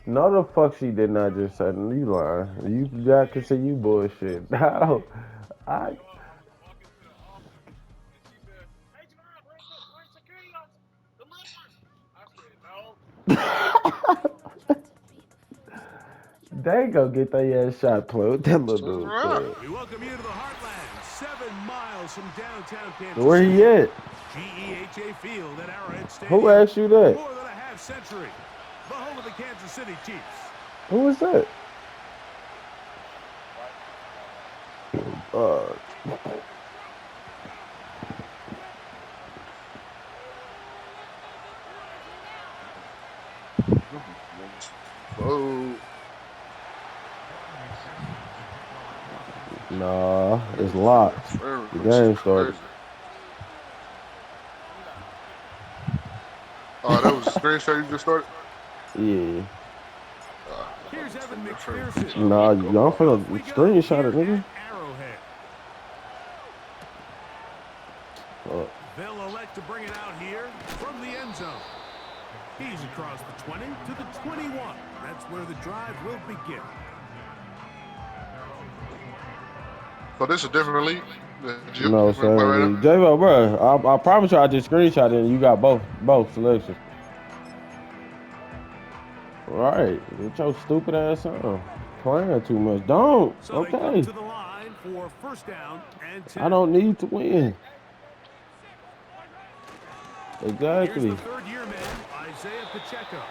No, the fuck she did not just say. You lying. You got to see you bullshit. How? I. They go get their ass shot play. What that little Turn dude around. said. We welcome you to the Heartland, 7 miles from downtown Kansas Where he City. at? GEHA Field at Arrowhead Who Stadium asked you for that? more than a half century. The home of the Kansas City Chiefs. Who was that? Uh, Oh, nah, it's this locked. The is game started. crazy. Oh, that was the screenshot you just started? Yeah. I'm Here's about to Evan say your friend McPherson. Nah, go y'all off. Off finna we go screenshot here it, nigga. at Arrowhead. Fuck. They'll elect to bring it out here from the end zone. He's across the 20 to the 21. That's where the drive will begin. So this is a different league that you No, want to play right now? same. J-Bo, bro, I promise you I just screenshot it and you got both selections. Right. Get your stupid ass on. Playing too much. Don't. So they come Okay. to the line for first down and I 10. don't need to win. Here's the Exactly. third-year man, Isaiah Pacheco.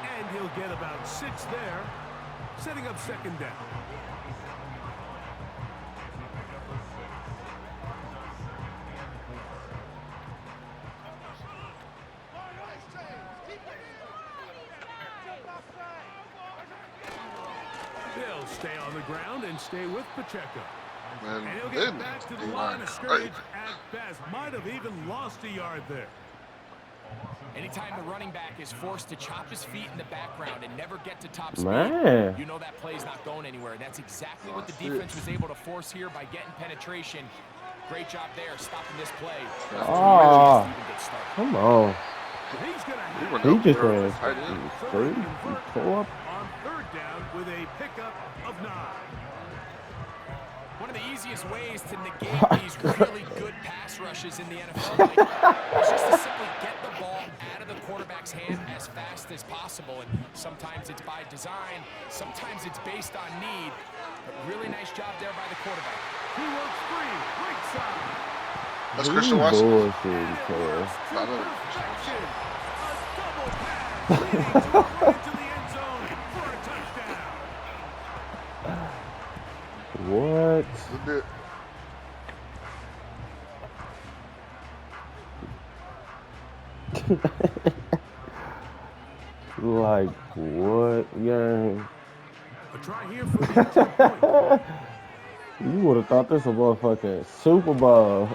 And he'll get about 6 there, setting up second down. They'll stay on the ground and stay with Pacheco. Man, And he'll then get back to the D-line line of crazy. scrimmage at best. Might have even lost a yard there. Anytime the running back is forced to chop his feet in the background and never get to top speed, Man. you know that play's not going anywhere. That's exactly what the That's defense it. was able to force here by getting penetration. Great job there, stopping this play before he had a chance to Oh, even get started. come on. He's going to He have went it. He over just there, ran tight end. So free. they convert Pull up. on third down with a pickup of 9. One of the easiest ways to negate these really good pass rushes in the NFL Mike, is just to simply get the ball out of the quarterback's hand as fast as possible. And sometimes it's by design, sometimes it's based on need. But really nice job there by the quarterback. He works free, right side. That's You Christian Watson. bullshitting, And it cuz. works to I know. perfection. A double pass leading to a run into the end zone for a touchdown. What? Look at Like, what, gang? A try here for the extra point. You would have thought this was a motherfucking Super Bowl.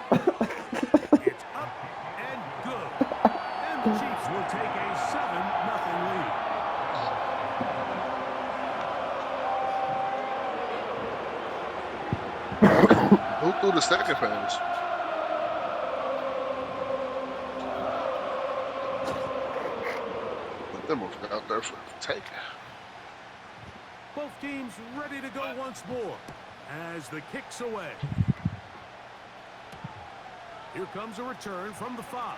It's up and good. And the Chiefs will take a 7-0 lead. who threw the second pass? Put them out there for the take. Both teams ready to go once more as the kick's away. Here comes a return from the 5.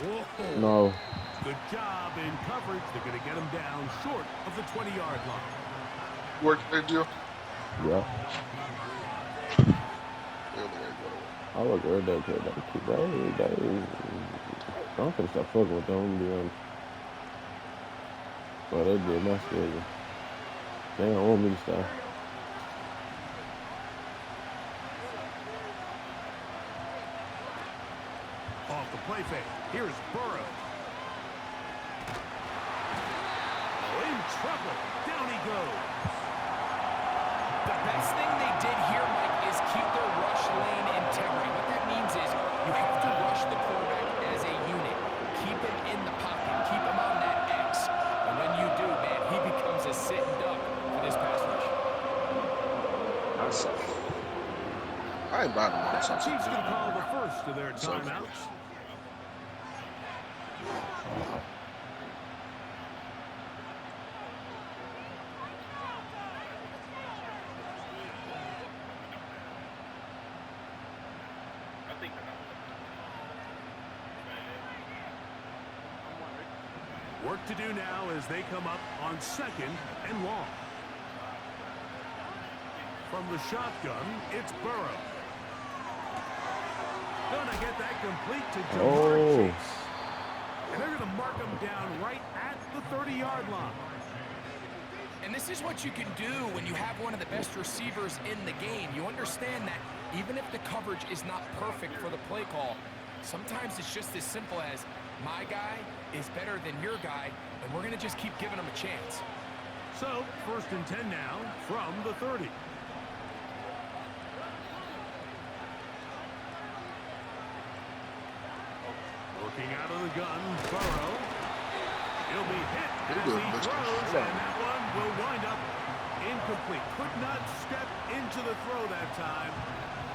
Whoa. No. Good job in coverage. They're going to get him down short of the 20-yard line. Work they do. Yeah. I look at that kid. I'm finna stop fucking with them, to be honest. But they did my schedule. They don't want me to stop. Off the play fake. Here's Burrow. Oh, in trouble. Down he goes. The best thing they did here, Mike, is keep their rush lane integrity. What that means is you have to rush the quarterback as a unit. Keep him in the pocket. Keep him on that X. And when you do, man, he becomes a sitting duck for this pass rush. I ain't buying them The on something. Chiefs can call the first of their timeouts. Work to do now as they come up on 2nd and long. From the shotgun, it's Burrow. Gonna get that complete to Jamar Chase. And they're gonna mark him down right at the 30-yard line. And this is what you can do when you have one of the best receivers in the game. You understand that even if the coverage is not perfect for the play call, sometimes it's just as simple as my guy is better than your guy, and we're going to just keep giving him a chance. So, 1st and 10 now from the 30. Working out of the gun, Burrow. He'll be hit as he throws, and that one will wind up incomplete. Could not step into the throw that time.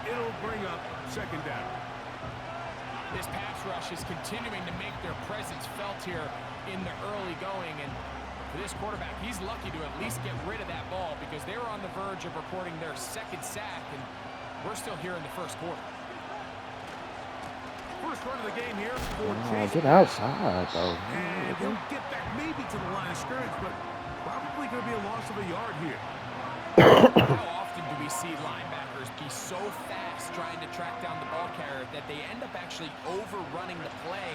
It'll bring up 2nd down. This pass rush is continuing to make their presence felt here in the early going, and for this quarterback, he's lucky to at least get rid of that ball because they were on the verge of recording their 2nd sack, and we're still here in the 1st quarter. First run of the game here for Chase. Get outside, though. And he'll get back maybe to the line of scrimmage, but probably going to be a loss of a yard here. How often do we see linebackers be so fast trying to track down the ball carrier that they end up actually overrunning the play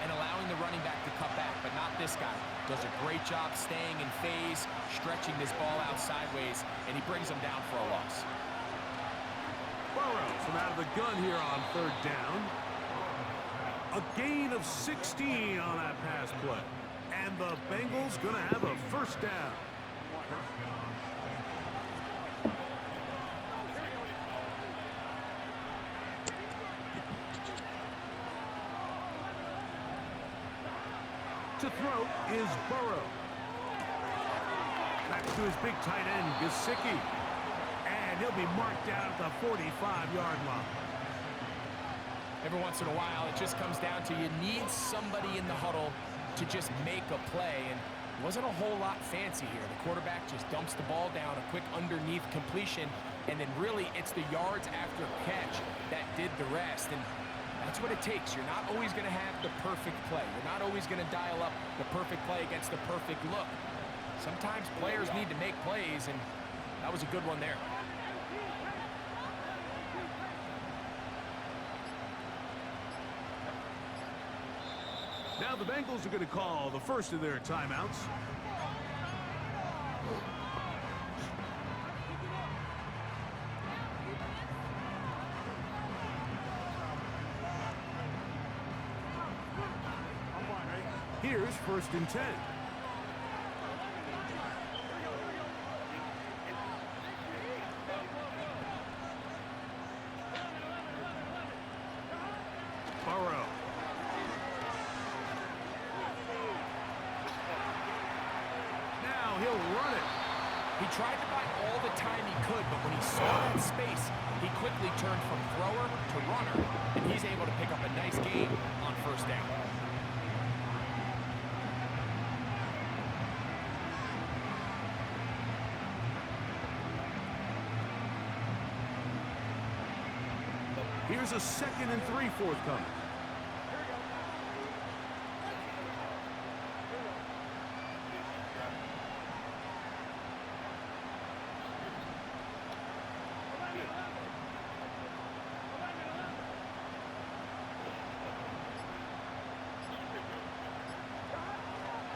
and allowing the running back to cut back? But not this guy. Does a great job staying in phase, stretching this ball out sideways, and he brings them down for a loss. Burrow from out of the gun here on 3rd down. A gain of 16 on that pass play. And the Bengals going to have a 1st down. To throw is Burrow. Back to his big tight end, Gesicki. And he'll be marked down at the 45-yard line. Every once in a while, it just comes down to you need somebody in the huddle to just make a play, and it wasn't a whole lot fancy here. The quarterback just dumps the ball down, a quick underneath completion, and then really it's the yards after catch that did the rest, and that's what it takes. You're not always going to have the perfect play. You're not always going to dial up the perfect play against the perfect look. Sometimes players need to make plays, and that was a good one there. Now the Bengals are going to call the first of their timeouts. Here's 1st and 10. Burrow. Now he'll run it. He tried to buy all the time he could, but when he saw that space, he quickly turned from thrower to runner, and he's able to pick up a nice gain on 1st down. Here's a 2nd and 3 forthcoming.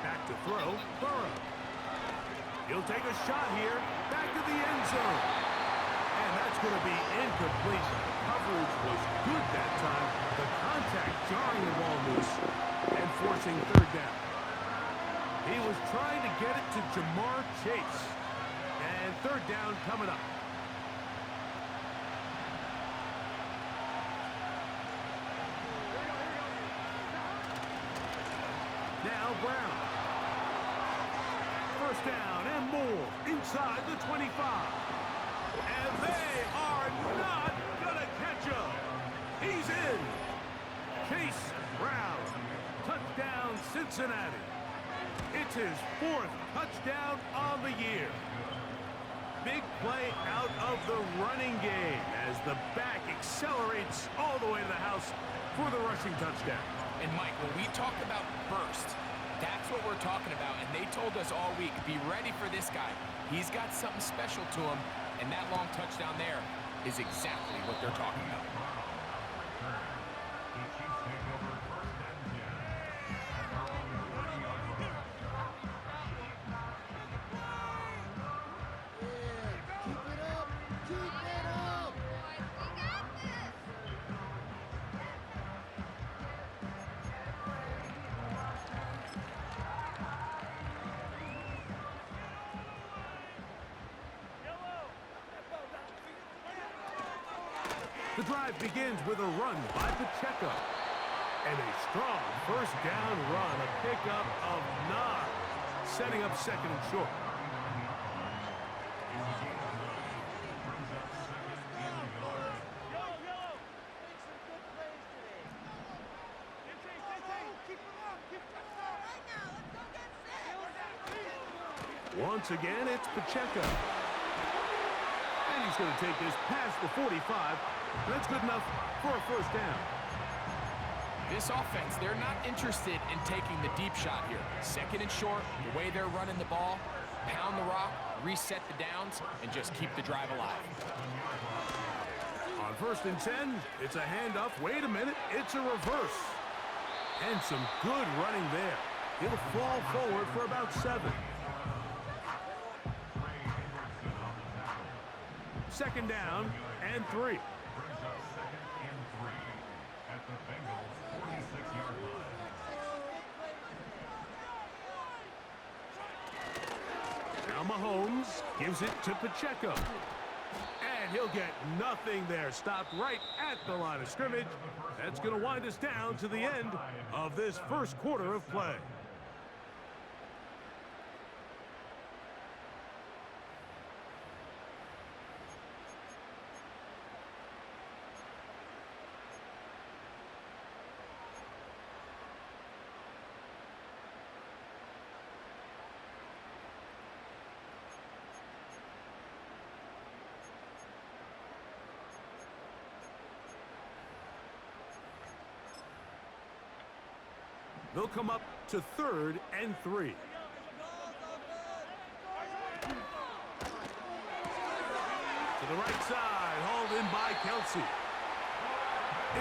Back to throw, Burrow. He'll take a shot here, back to the end zone. And that's going to be incomplete. Coverage was good that time. The contact jarring the ball loose and forcing 3rd down. He was trying to get it to Jamar Chase. And 3rd down coming up. Now Brown. 1st down and more inside the 25. And they are not going to catch him. He's in. Chase Brown. Touchdown, 4th touchdown on the year. Big play out of the running game as the back accelerates all the way to the house for the rushing touchdown. And Mike, when we talk about burst, that's what we're talking about. And they told us all week, be ready for this guy. He's got something special to him, and that long touchdown there is exactly what they're talking about. The drive begins with a run by Pacheco. And a strong first down run, a pickup of 9, setting up 2nd and short. Once again, it's Pacheco. And he's going to take this past the 45. That's good enough for a first down. This offense, they're not interested in taking the deep shot here. 2nd and short, the way they're running the ball, pound the rock, reset the downs, and just keep the drive alive. On 1st and 10, it's a handoff. Wait a minute, it's a reverse. And some good running there. He'll fall forward for about 7. 2nd down and 3. Now Mahomes gives it to Pacheco. And he'll get nothing there. Stopped right at the line of scrimmage. That's going to wind us down to the end of this first quarter of play. They'll come up to 3rd and 3. To the right side, hauled in by Kelsey.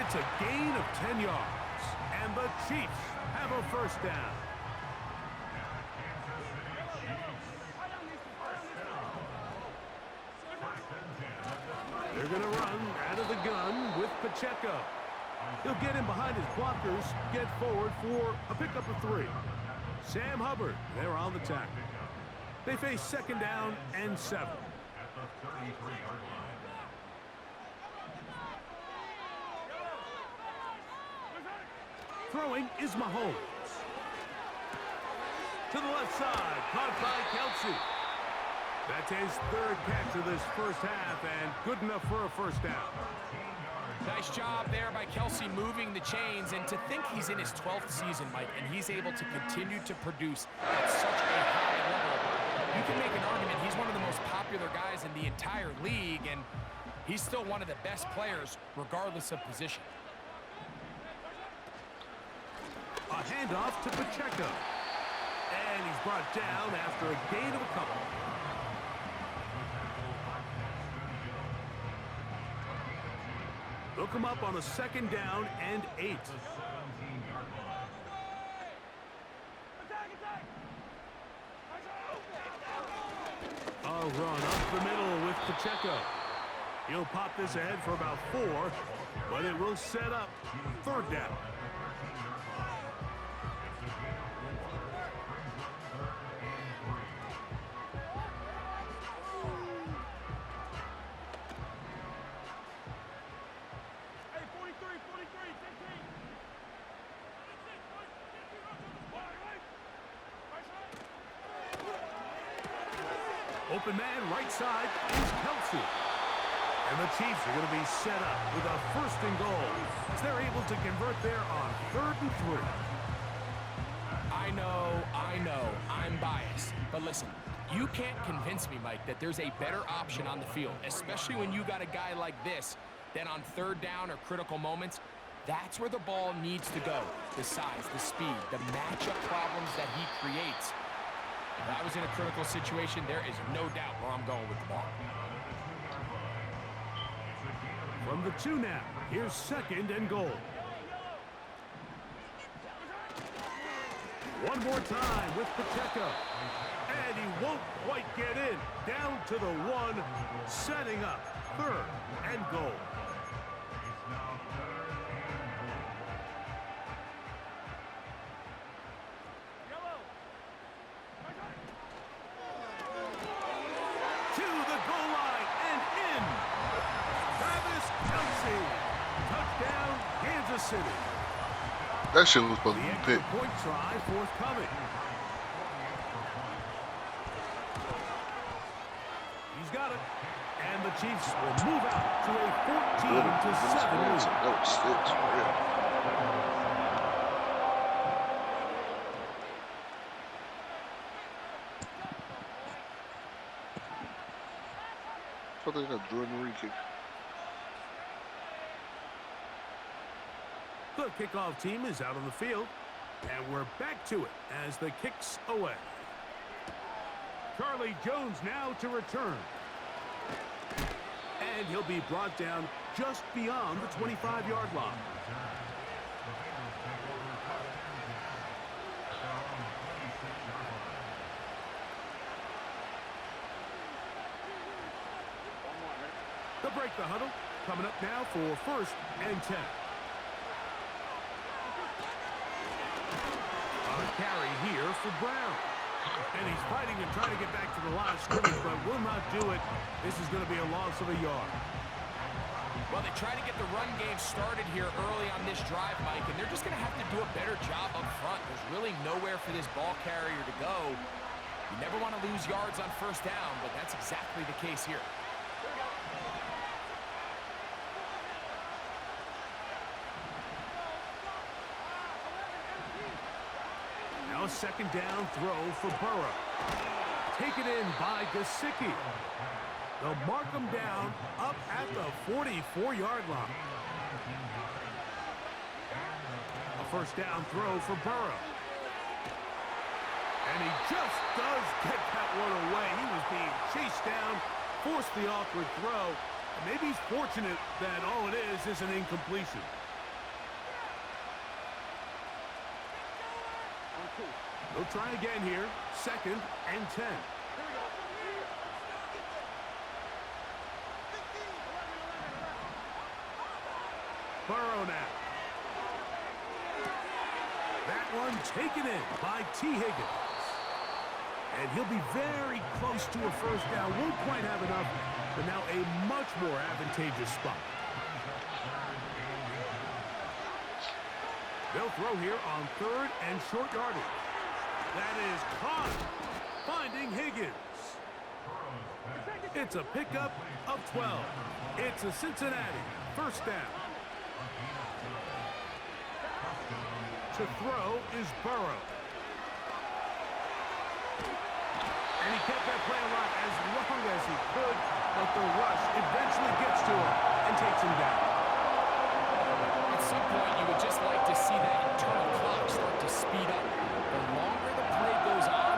It's a gain of 10 yards, and the Chiefs have a first down. They're going to run out of the gun with Pacheco. He'll get in behind his blockers, get forward for a pickup of 3. Sam Hubbard, they're on the tackle. They face 2nd down and 7. Throwing is Mahomes. To the left side, caught by Kelsey. That's his 3rd catch of this first half, and good enough for a first down. Nice job there by Kelsey moving the chains, and to think he's in his 12th season, Mike, and he's able to continue to produce at such a high level. You can make an argument he's one of the most popular guys in the entire league, and he's still one of the best players regardless of position. A handoff to Pacheco. And he's brought down after a gain of a couple. They'll come up on a 2nd down and 8. A run up the middle with Pacheco. He'll pop this ahead for about 4, but it will set up 3rd down. Open man, right side, is Kelsey. And the Chiefs are going to be set up with a 1st and goal as they're able to convert there on 3rd and 3. I know, I'm biased. But listen, you can't convince me, Mike, that there's a better option on the field, especially when you got a guy like this, that on third down or critical moments, that's where the ball needs to go. The size, the speed, the matchup problems that he creates. If I was in a critical situation, there is no doubt where I'm going with the ball. From the 2 now, here's 2nd and goal. One more time with Pacheco. And he won't quite get in. Down to the 1, setting up 3rd and goal. To the goal line and in. Travis Kelce. Touchdown, Kansas City. That shit was supposed The to be extra picked. point try forthcoming. He's got it. And the Chiefs will move out to a 14-7 lead. That was 6, yeah. I thought they got Jordan Reed kick. The kickoff team is out on the field, and we're back to it as the kick's away. Charlie Jones now to return. And he'll be brought down just beyond the 25-yard line. They'll break the huddle. Coming up now for 1st and 10. A carry here for Brown. And he's fighting and trying to get back to the line of scrimmage, but will not do it. This is going to be a loss of a yard. Well, they try to get the run game started here early on this drive, Mike, and they're just going to have to do a better job up front. There's really nowhere for this ball carrier to go. You never want to lose yards on 1st down, but that's exactly the case here. Now a 2nd down throw for Burrow. Taken in by Gesicki. They'll mark him down up at the 44-yard line. A 1st down throw for Burrow. And he just does get that one away. He was being chased down, forced the awkward throw. Maybe he's fortunate that all it is an incompletion. They'll try again here. 2nd and 10. Burrow now. That one taken in by T. Higgins. And he'll be very close to a 1st down. Won't quite have enough, but now a much more advantageous spot. They'll throw here on 3rd and short yardage. That is caught, finding Higgins. It's a pickup of 12. It's a Cincinnati 1st down. To throw is Burrow. And he kept that play alive as long as he could, but the rush eventually gets to him and takes him down. At some point, you would just like to see that internal clock start to speed up. The longer the play goes on,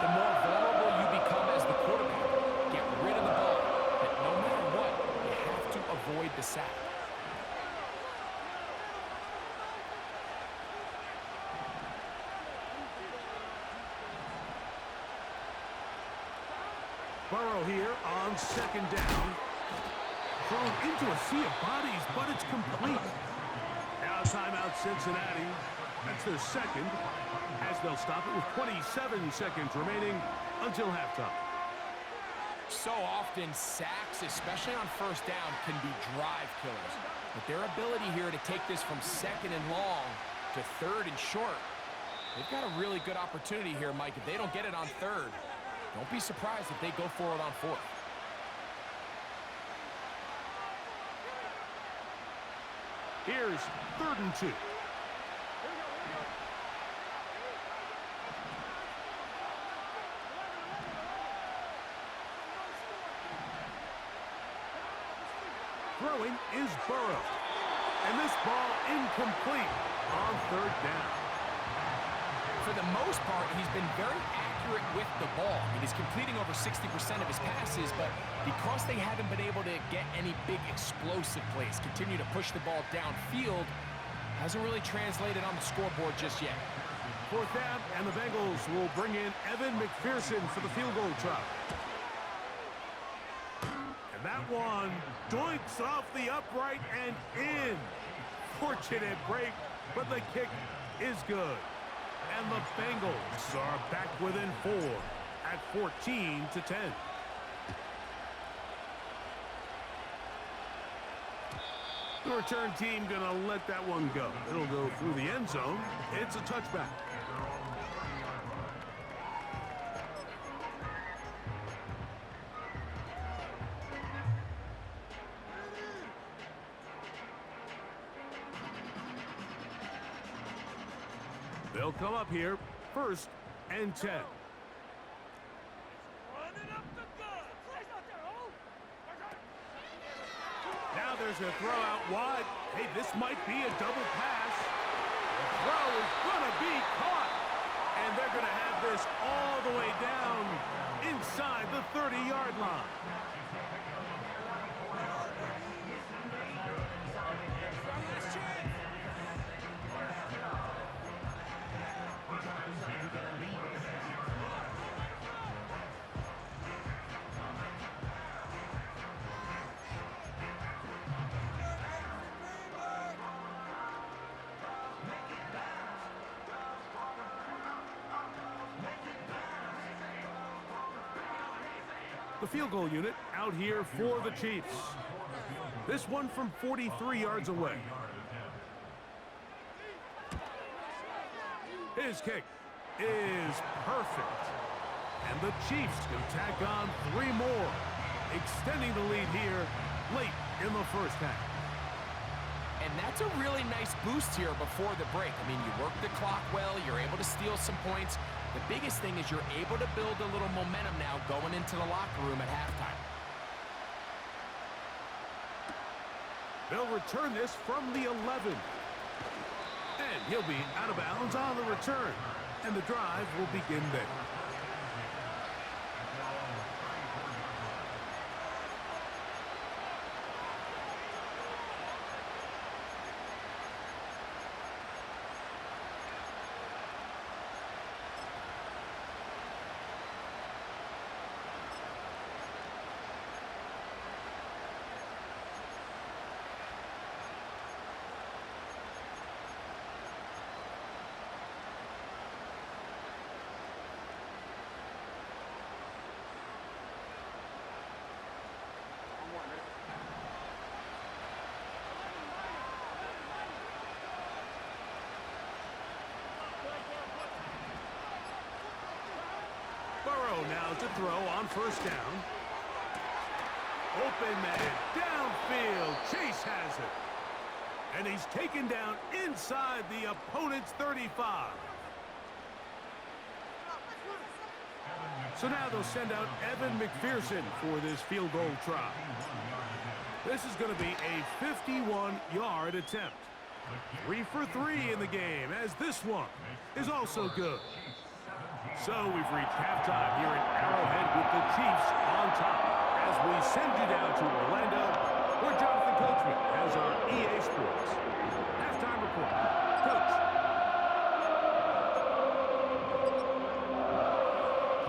the more vulnerable you become as the quarterback. Get rid of the ball, but no matter what, you have to avoid the sack. Burrow here on 2nd down. Thrown into a sea of bodies, but it's complete. Now timeout Cincinnati. That's their 2nd, as they'll stop it with 27 seconds remaining until halftime. So often, sacks, especially on 1st down, can be drive killers. But their ability here to take this from 2nd and long to 3rd and short, they've got a really good opportunity here, Mike. If they don't get it on 3rd, don't be surprised if they go for it on 4th. Here's 3rd and 2. Throwing is Burrow. And this ball incomplete on third down. For the most part, he's been very accurate with the ball. I mean, he's completing over 60% of his passes, but because they haven't been able to get any big explosive plays, continue to push the ball downfield, hasn't really translated on the scoreboard just yet. Fourth down, and the Bengals will bring in Evan McPherson for the field goal try. And that one doinks off the upright and in. Fortunate break, but the kick is good. And the Bengals are back within 4 at 14-10. The return team gonna let that one go. It'll go through the end zone. It's a touchback. They'll come up here, 1st and 10. Now there's a throw out wide. Hey, this might be a double pass. The throw is going to be caught. And they're going to have this all the way down inside the 30-yard line. The field goal unit out here for the Chiefs. This one from 43 yards away. His kick is perfect. And the Chiefs can tack on 3 more, extending the lead here late in the first half. And that's a really nice boost here before the break. I mean, you work the clock well, you're able to steal some points. The biggest thing is you're able to build a little momentum now going into the locker room at halftime. They'll return this from the 11. And he'll be out of bounds on the return. And the drive will begin there. Burrow now to throw on 1st down. Open man downfield. Chase has it. And he's taken down inside the opponent's 35. So now they'll send out Evan McPherson for this field goal try. This is going to be a 51-yard attempt. 3 for 3 in the game, as this one is also good. So we've reached halftime here at Arrowhead with the Chiefs on top as we send you down to Orlando, where Jonathan Coachman has our EA Sports halftime report.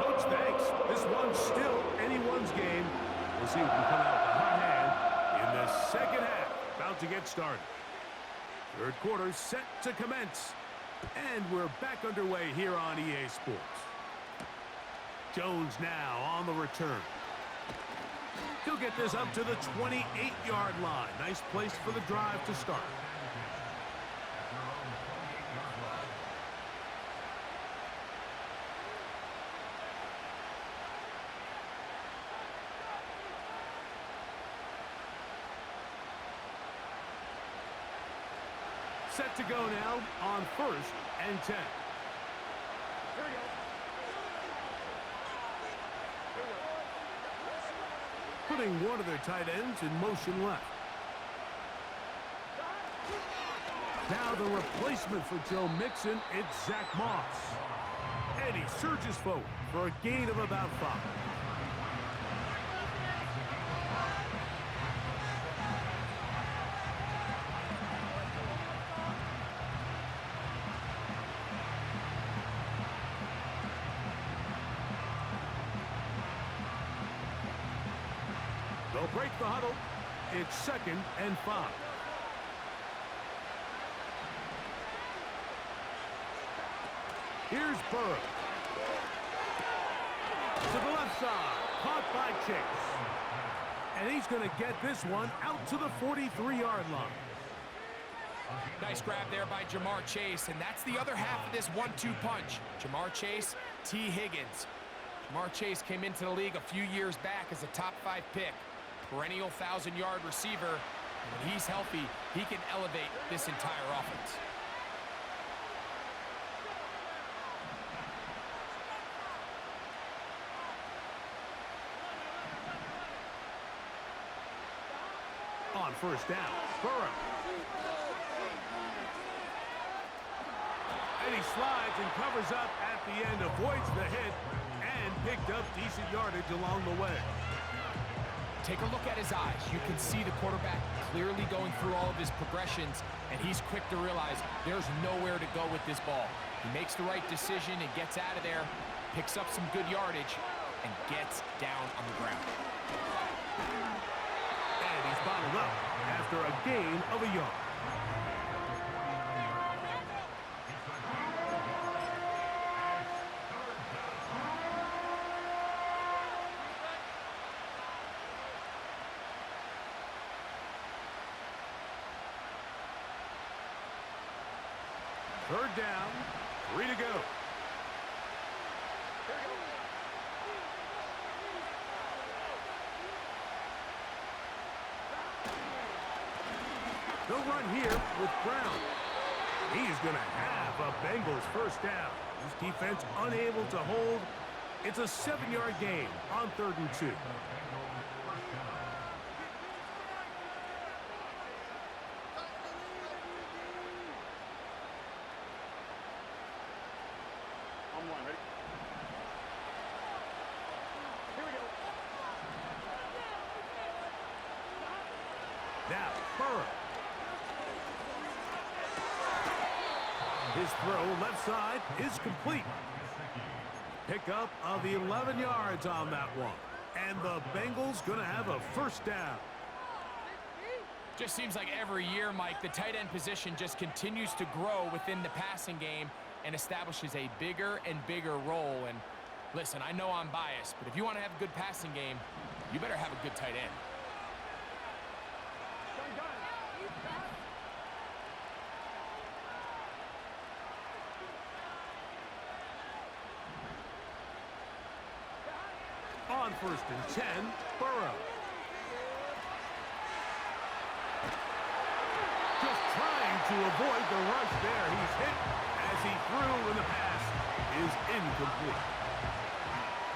Coach, thanks. This one's still anyone's game. We'll see who can come out with a hot hand in the second half. About to get started. Third quarter set to commence. And we're back underway here on EA Sports. Jones now on the return. He'll get this up to the 28-yard line. Nice place for the drive to start. Set to go now on 1st and 10. Putting one of their tight ends in motion left. Now the replacement for Joe Mixon, it's Zach Moss. And he surges forward for a gain of about 5. They'll break the huddle. It's 2nd and 5. Here's Burrow. To the left side. Caught by Chase. And he's going to get this one out to the 43-yard line. Nice grab there by Jamar Chase, and that's the other half of this 1-2 punch. Jamar Chase, T. Higgins. Jamar Chase came into the league a few years back as a top 5 pick. Perennial 1,000-yard receiver. And when he's healthy, he can elevate this entire offense. On first down, Burrow. And he slides and covers up at the end, avoids the hit, and picked up decent yardage along the way. Take a look at his eyes. You can see the quarterback clearly going through all of his progressions, and he's quick to realize there's nowhere to go with this ball. He makes the right decision and gets out of there, picks up some good yardage, and gets down on the ground. And he's bottled up after a gain of a yard. Third down, 3 to go. They'll run here with Brown. He's going to have a Bengals first down. His defense unable to hold. It's a 7-yard gain on 3rd and 2. Now, Burrow. His throw left side is complete. Pickup of 11 yards on that one. And the Bengals going to have a first down. Just seems like every year, Mike, the tight end position just continues to grow within the passing game and establishes a bigger and bigger role. And listen, I know I'm biased, but if you want to have a good passing game, you better have a good tight end. On 1st and 10, Burrow. Just trying to avoid the rush there. He's hit as he threw, and the pass is incomplete.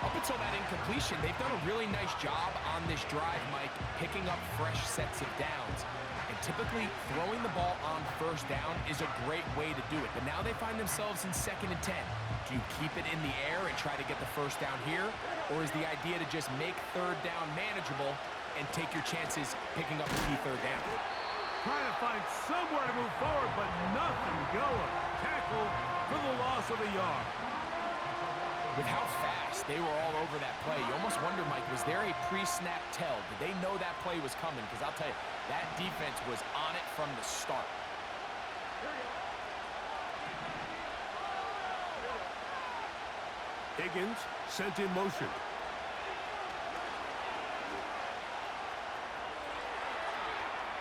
Up until that incompletion, they've done a really nice job on this drive, Mike, picking up fresh sets of downs. And typically, throwing the ball on first down is a great way to do it. But now they find themselves in 2nd and 10. Do you keep it in the air and try to get the first down here? Or is the idea to just make 3rd down manageable and take your chances picking up the key 3rd down? Trying to find somewhere to move forward, but nothing going. Tackled for the loss of a yard. With how fast they were all over that play, you almost wonder, Mike, was there a pre-snap tell? Did they know that play was coming? Because I'll tell you, that defense was on it from the start. Higgins sent in motion.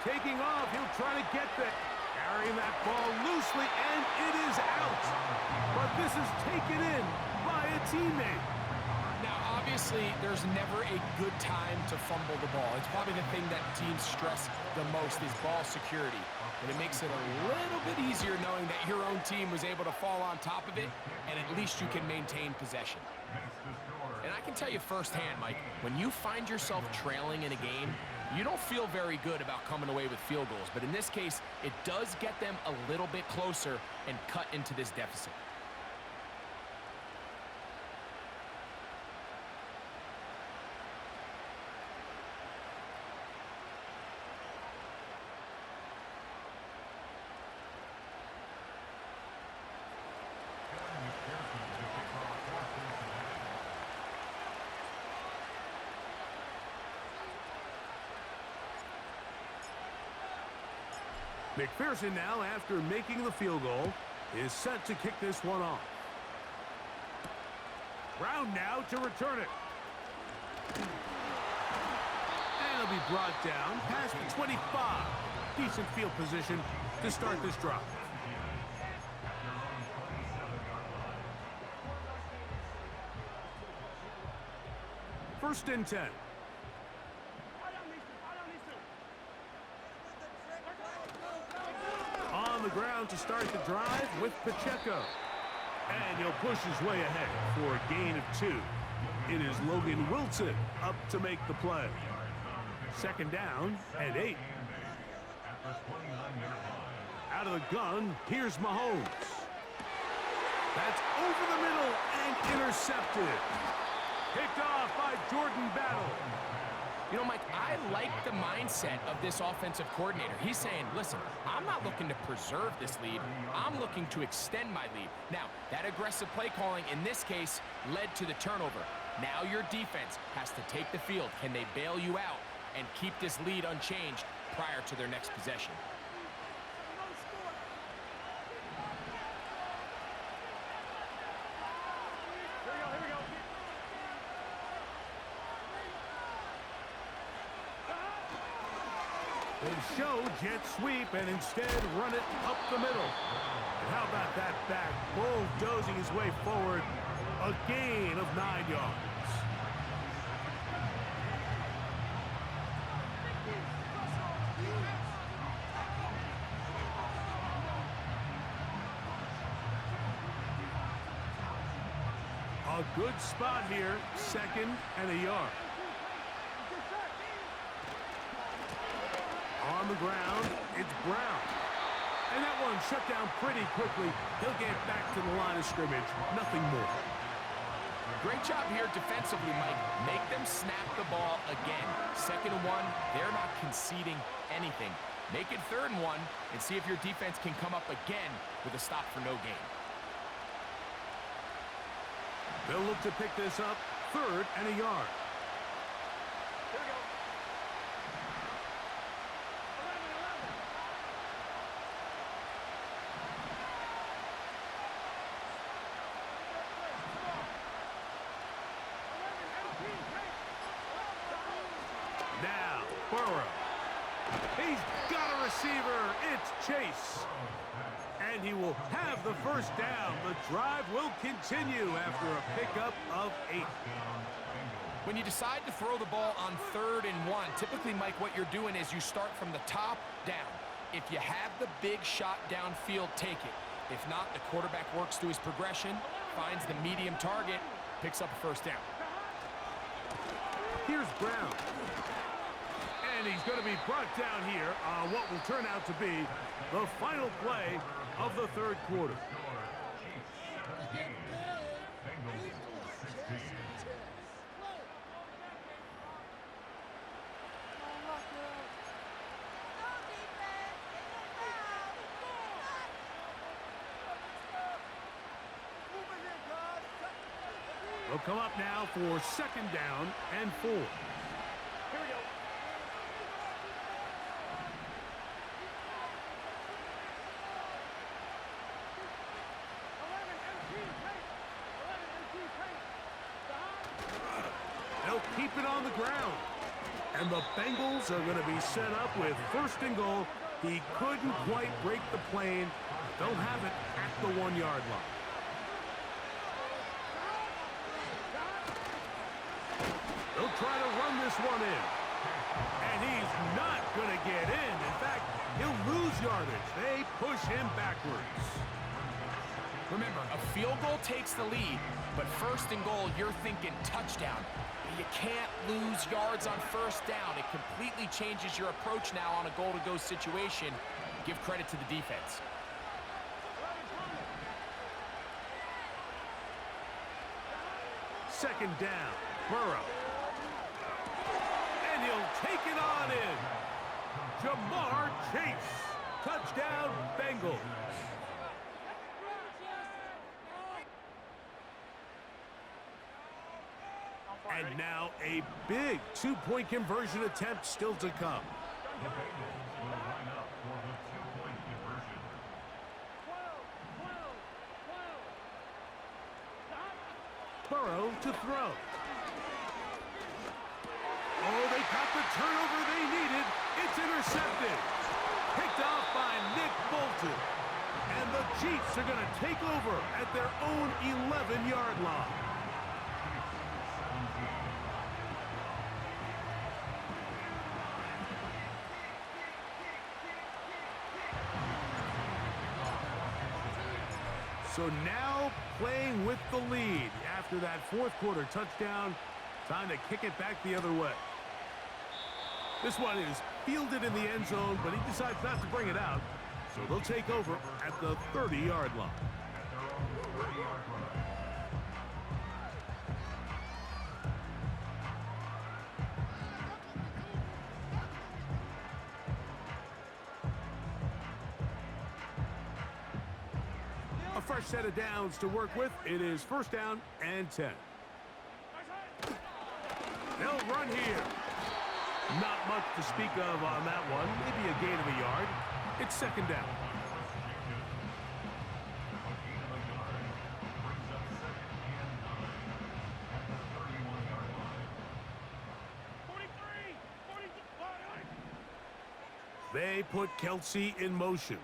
Taking off, he'll try to get there. Carrying that ball loosely, and it is out. But this is taken in by a teammate. Now, obviously, there's never a good time to fumble the ball. It's probably the thing that teams stress the most is ball security. But it makes it a little bit easier knowing that your own team was able to fall on top of it, and at least you can maintain possession. And I can tell you firsthand, Mike, when you find yourself trailing in a game, you don't feel very good about coming away with field goals. But in this case, it does get them a little bit closer and cut into this deficit. McPherson now, after making the field goal, is set to kick this one off. Brown now to return it. And it'll be brought down past the 25. Decent field position to start this drive. First and 10. On the ground to start the drive with Pacheco. And he'll push his way ahead for a gain of 2. It is Logan Wilson up to make the play. Second down and 8. Out of the gun, here's Mahomes. That's over the middle and intercepted. Picked off by Jordan Battle. You know, Mike, I like the mindset of this offensive coordinator. He's saying, listen, I'm not looking to preserve this lead. I'm looking to extend my lead. Now, that aggressive play calling in this case led to the turnover. Now your defense has to take the field. Can they bail you out and keep this lead unchanged prior to their next possession? They show jet sweep and instead run it up the middle. And how about that back bulldozing his way forward? A gain of 9 yards. A good spot here, 2nd and a yard. On the ground, it's Brown. And that one shut down pretty quickly. He'll get back to the line of scrimmage. Nothing more. Great job here defensively, Mike. Make them snap the ball again. 2nd and 1, they're not conceding anything. Make it 3rd and 1 and see if your defense can come up again with a stop for no gain. They'll look to pick this up, 3rd and a yard. Now, Burrow. He's got a receiver. It's Chase. And he will have the first down. The drive will continue after a pickup of 8. When you decide to throw the ball on 3rd and 1, typically, Mike, what you're doing is you start from the top down. If you have the big shot downfield, take it. If not, the quarterback works through his progression, finds the medium target, picks up a first down. Here's Brown. And he's going to be brought down here on what will turn out to be the final play of the 3rd quarter. They'll come up now for 2nd down and 4. They'll keep it on the ground. And the Bengals are going to be set up with 1st and goal. He couldn't quite break the plane. They'll have it at the 1-yard line. They'll try to run this one in. And he's not going to get in. In fact, he'll lose yardage. They push him backwards. Remember, a field goal takes the lead, but first and goal, you're thinking touchdown. You can't lose yards on first down. It completely changes your approach now on a goal-to-go situation. Give credit to the defense. Second down, Burrow. And he'll take it on in. Jamar Chase. Touchdown, Bengals. And now a big two-point conversion attempt still to come. The Bengals will line up for the two-point conversion. Burrow to throw. Oh, they got the turnover they needed. It's intercepted. Picked off by Nick Bolton. And the Chiefs are going to take over at their own 11-yard line. So now playing with the lead after that fourth quarter touchdown. Time to kick it back the other way. This one is fielded in the end zone, but he decides not to bring it out. So they'll take over at the 30-yard line. At their own 30-yard line. A fresh set of downs to work with. It is first down and 10. They'll run here. Not much to speak of on that one. Maybe a gain of a yard. It's second down. They put Kelsey in motion.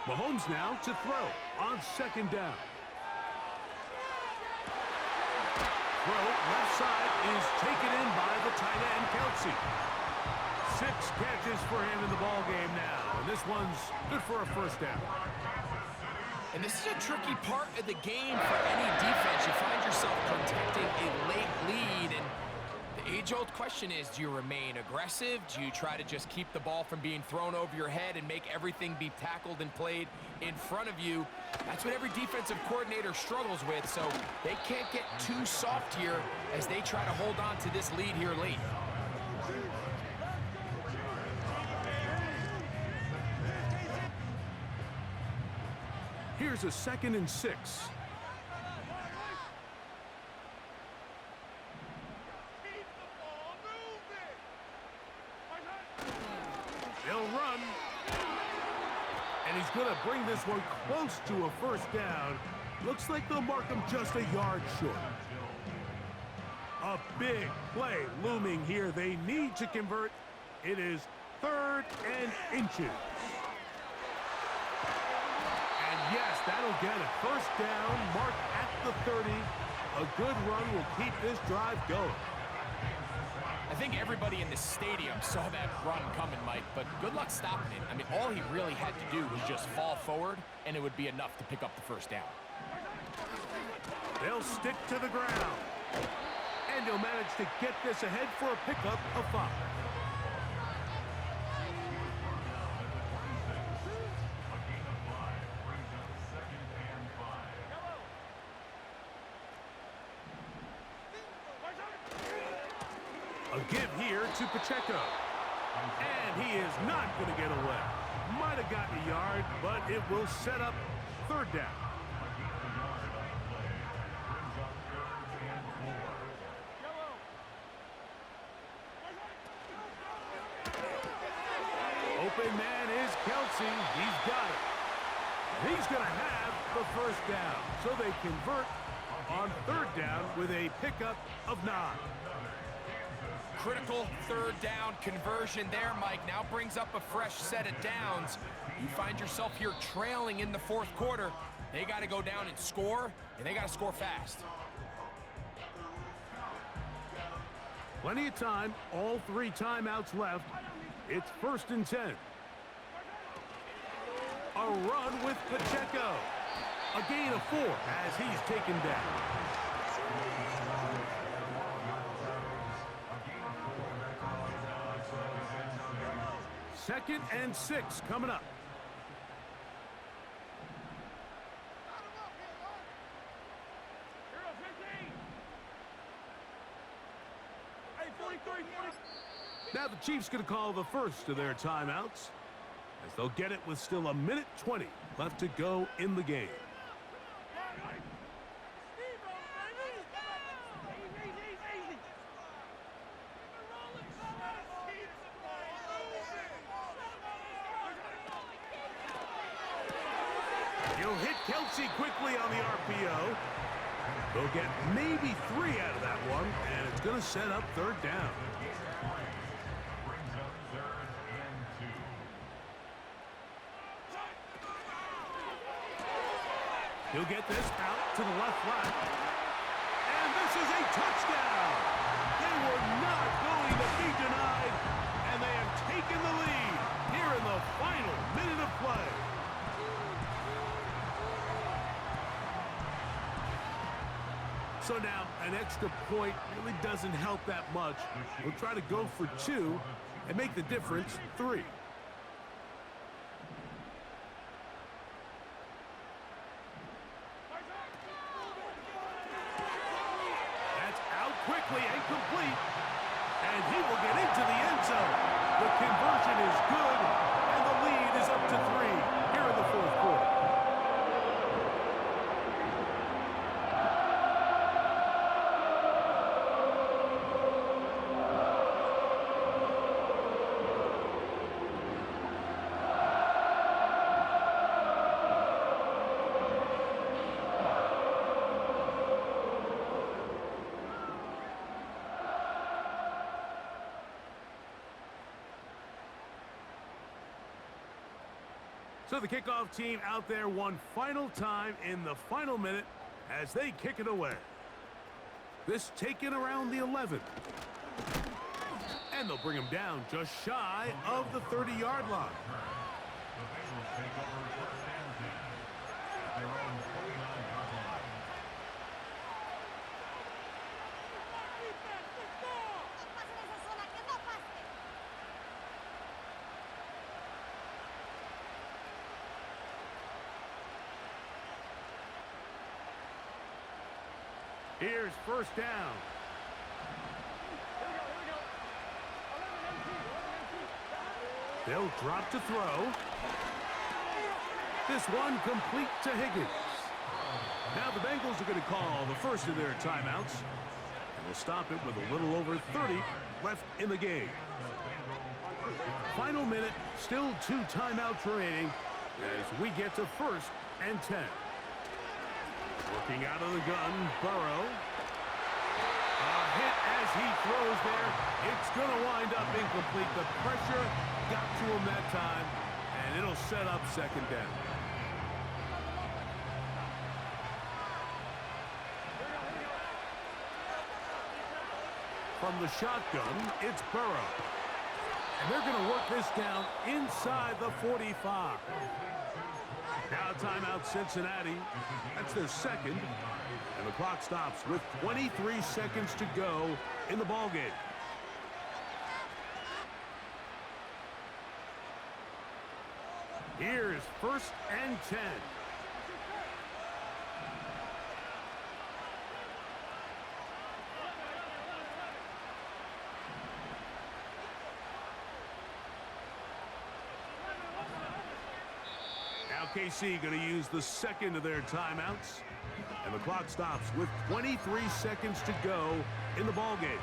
Mahomes now to throw on second down. Throw left side is taken in by the tight end, Kelsey. 6 catches for him in the ball game now, and this one's good for a first down. And this is a tricky part of the game for any defense. You find yourself protecting a late lead, and the age-old question is, do you remain aggressive? Do you try to just keep the ball from being thrown over your head and make everything be tackled and played in front of you? That's what every defensive coordinator struggles with, so they can't get too soft here as they try to hold on to this lead here late. Here's a 2nd and 6. They'll run. And he's going to bring this one close to a first down. Looks like they'll mark him just a yard short. A big play looming here. They need to convert. It is 3rd and inches. And yes, that'll get it. First down, marked at the 30. A good run will keep this drive going. I think everybody in the stadium saw that run coming, Mike, but good luck stopping it. I mean, all he really had to do was just fall forward, and it would be enough to pick up the first down. They'll stick to the ground. And he'll manage to get this ahead for a pickup of 5. A give here to Pacheco. And he is not going to get away. Might have gotten a yard, but it will set up 3rd down. Open man is Kelsey. He's got it. He's going to have the first down. So they convert on 3rd down with a pickup of 9. Critical 3rd down conversion there, Mike. Now brings up a fresh set of downs. You find yourself here trailing in the 4th quarter. They got to go down and score, and they got to score fast. Plenty of time. All 3 timeouts left. It's 1st and 10. A run with Pacheco. A gain of 4 as he's taken down. Second and 6 coming up. Now the Chiefs going to call the first of their timeouts, as they'll get it with still 1:20 left to go in the game. He'll hit Kelsey quickly on the RPO. They'll get maybe 3 out of that one, and it's going to set up third down. He'll get this out to the left flat. And this is a touchdown. They were not going to be denied, and they have taken the lead here in the final minute of play. So now an extra point really doesn't help that much. We'll try to go for 2 and make the difference 3. Quickly and complete, and he will get into the end zone. The conversion is good, and the lead is up to 3 here in the fourth quarter. So the kickoff team out there one final time in the final minute as they kick it away. This taken around the 11. And they'll bring him down just shy of the 30-yard line. The Bengals take over first and 10 at their own 49-yard line. Here's first down. They'll drop to throw. This one complete to Higgins. Now the Bengals are going to call the first of their timeouts, and will stop it with a little over 30 left in the game. Final minute, still 2 timeouts remaining as we get to first and 10. Working out of the gun, Burrow. A hit as he throws there. It's going to wind up incomplete. The pressure got to him that time, and it'll set up second down. From the shotgun, it's Burrow. And they're going to work this down inside the 45. Now timeout Cincinnati. That's their second. And the clock stops with 23 seconds to go in the ballgame. Here's first and 10. Now KC going to use the second of their timeouts. And the clock stops with 23 seconds to go in the ballgame.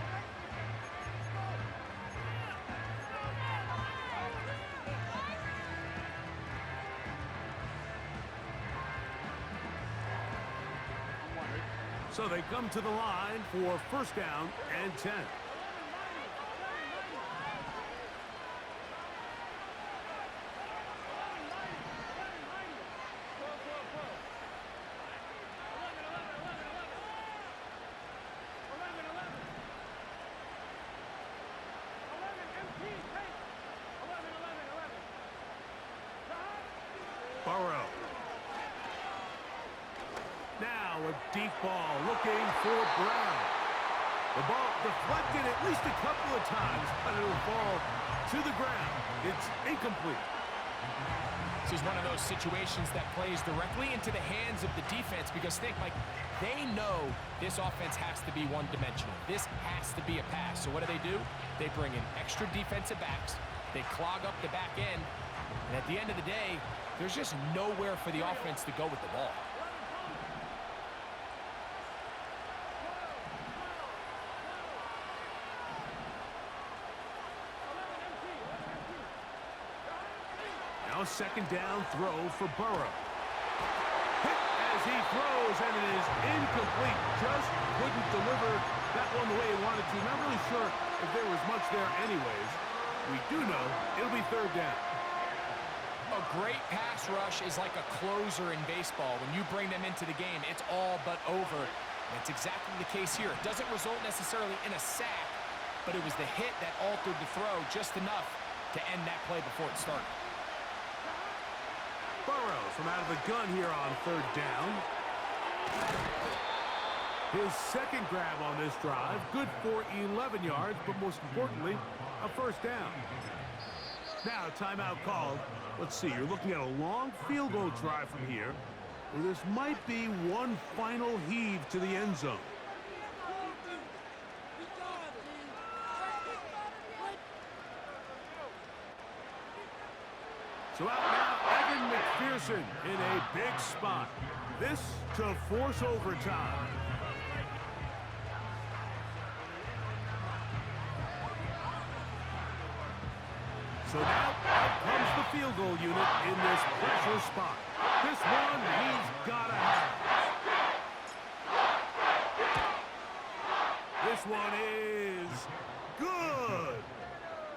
So they come to the line for first down and 10. Burrow. Now a deep ball looking for Brown. The ball deflected at least a couple of times, but it will fall to the ground. It's incomplete. This is one of those situations that plays directly into the hands of the defense because think, like, they know this offense has to be one-dimensional. This has to be a pass. So what do? They bring in extra defensive backs. They clog up the back end. And at the end of the day, there's just nowhere for the offense to go with the ball. Now a second down throw for Burrow. Hit as he throws, and it is incomplete. Just couldn't deliver that one the way he wanted to. Not really sure if there was much there anyways. We do know it'll be third down. A great pass rush is like a closer in baseball. When you bring them into the game, it's all but over. And it's exactly the case here. It doesn't result necessarily in a sack, but it was the hit that altered the throw just enough to end that play before it started. Burrow from out of the gun here on third down. His second grab on this drive, good for 11 yards, but most importantly, a first down. Now, timeout called. Let's see, you're looking at a long field goal try from here. Well, this might be one final heave to the end zone. So out now, Evan McPherson in a big spot. This to force overtime. So now out comes the field goal unit in this pressure spot. This one he's got to have. This one is good.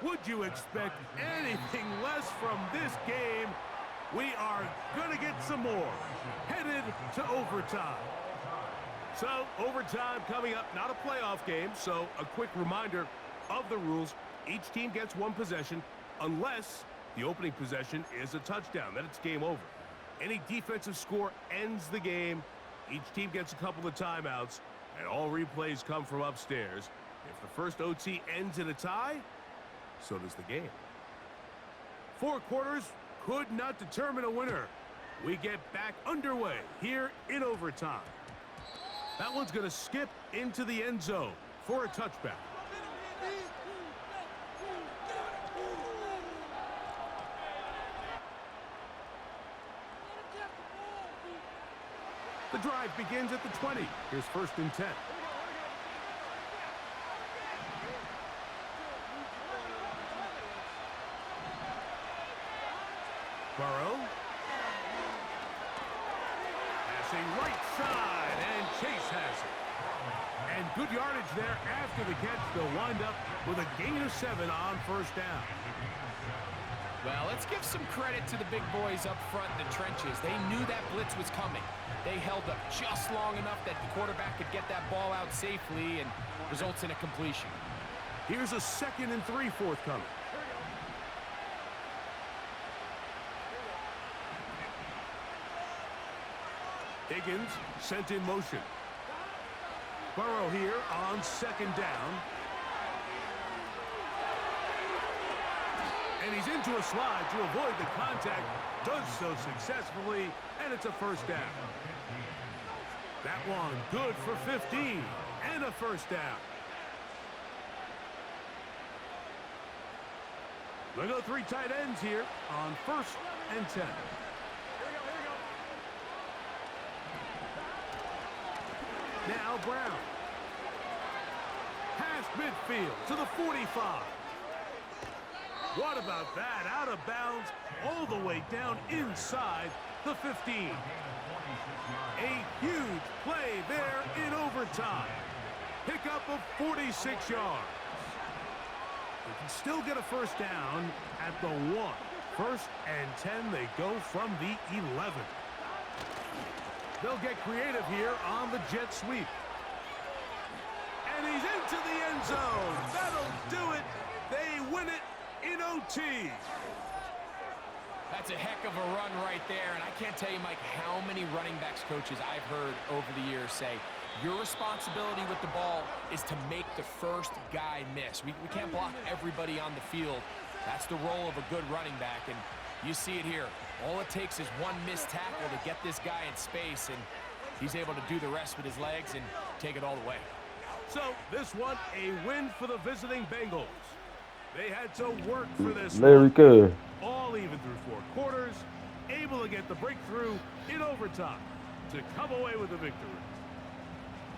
Would you expect anything less from this game? We are going to get some more. Headed to overtime. So, overtime coming up, not a playoff game, so a quick reminder of the rules. Each team gets one possession unless the opening possession is a touchdown. Then it's game over. Any defensive score ends the game. Each team gets a couple of timeouts, and all replays come from upstairs. If the first OT ends in a tie, so does the game. 4 quarters could not determine a winner. We get back underway here in overtime. That one's going to skip into the end zone for a touchback. The drive begins at the 20. Here's 1st and 10. Burrow. Passing right side, and Chase has it. And good yardage there after the catch. They'll wind up with a gain of 7 on 1st down. Well, let's give some credit to the big boys up front in the trenches. They knew that blitz was coming. They held up just long enough that the quarterback could get that ball out safely and results in a completion. Here's a 2nd and 3 forthcoming. Higgins sent in motion. Burrow here on 2nd down. And he's into a slide to avoid the contact. Does so successfully, and it's a 1st down. That one good for 15 and a 1st down. They'll go 3 tight ends here on 1st and 10. Now Brown. Past midfield to the 45. What about that? Out of bounds all the way down inside the 15. A huge play there in overtime. Pickup of 46 yards. They can still get a 1st down at the 1. 1st and 10, they go from the 11. They'll get creative here on the jet sweep. And he's into the end zone. That'll do it. They win it in OT. That's a heck of a run right there, and I can't tell you, Mike, how many running backs coaches I've heard over the years say, your responsibility with the ball is to make the first guy miss. We can't block everybody on the field. That's the role of a good running back, and you see it here. All it takes is one missed tackle to get this guy in space, and he's able to do the rest with his legs and take it all the way. So this one, a win for the visiting Bengals. They had to work for this Larry one. Kerr. All even through 4 quarters, able to get the breakthrough in overtime to come away with the victory.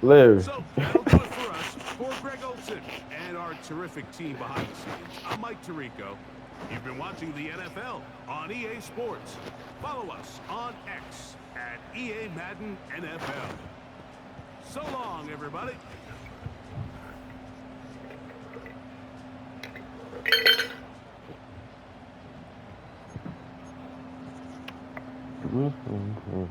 Larry. So that'll do it for us. For Greg Olson and our terrific team behind the scenes, I'm Mike Tirico. You've been watching the NFL on EA Sports. Follow us on X at EA Madden NFL. So long, everybody. Mm-hmm.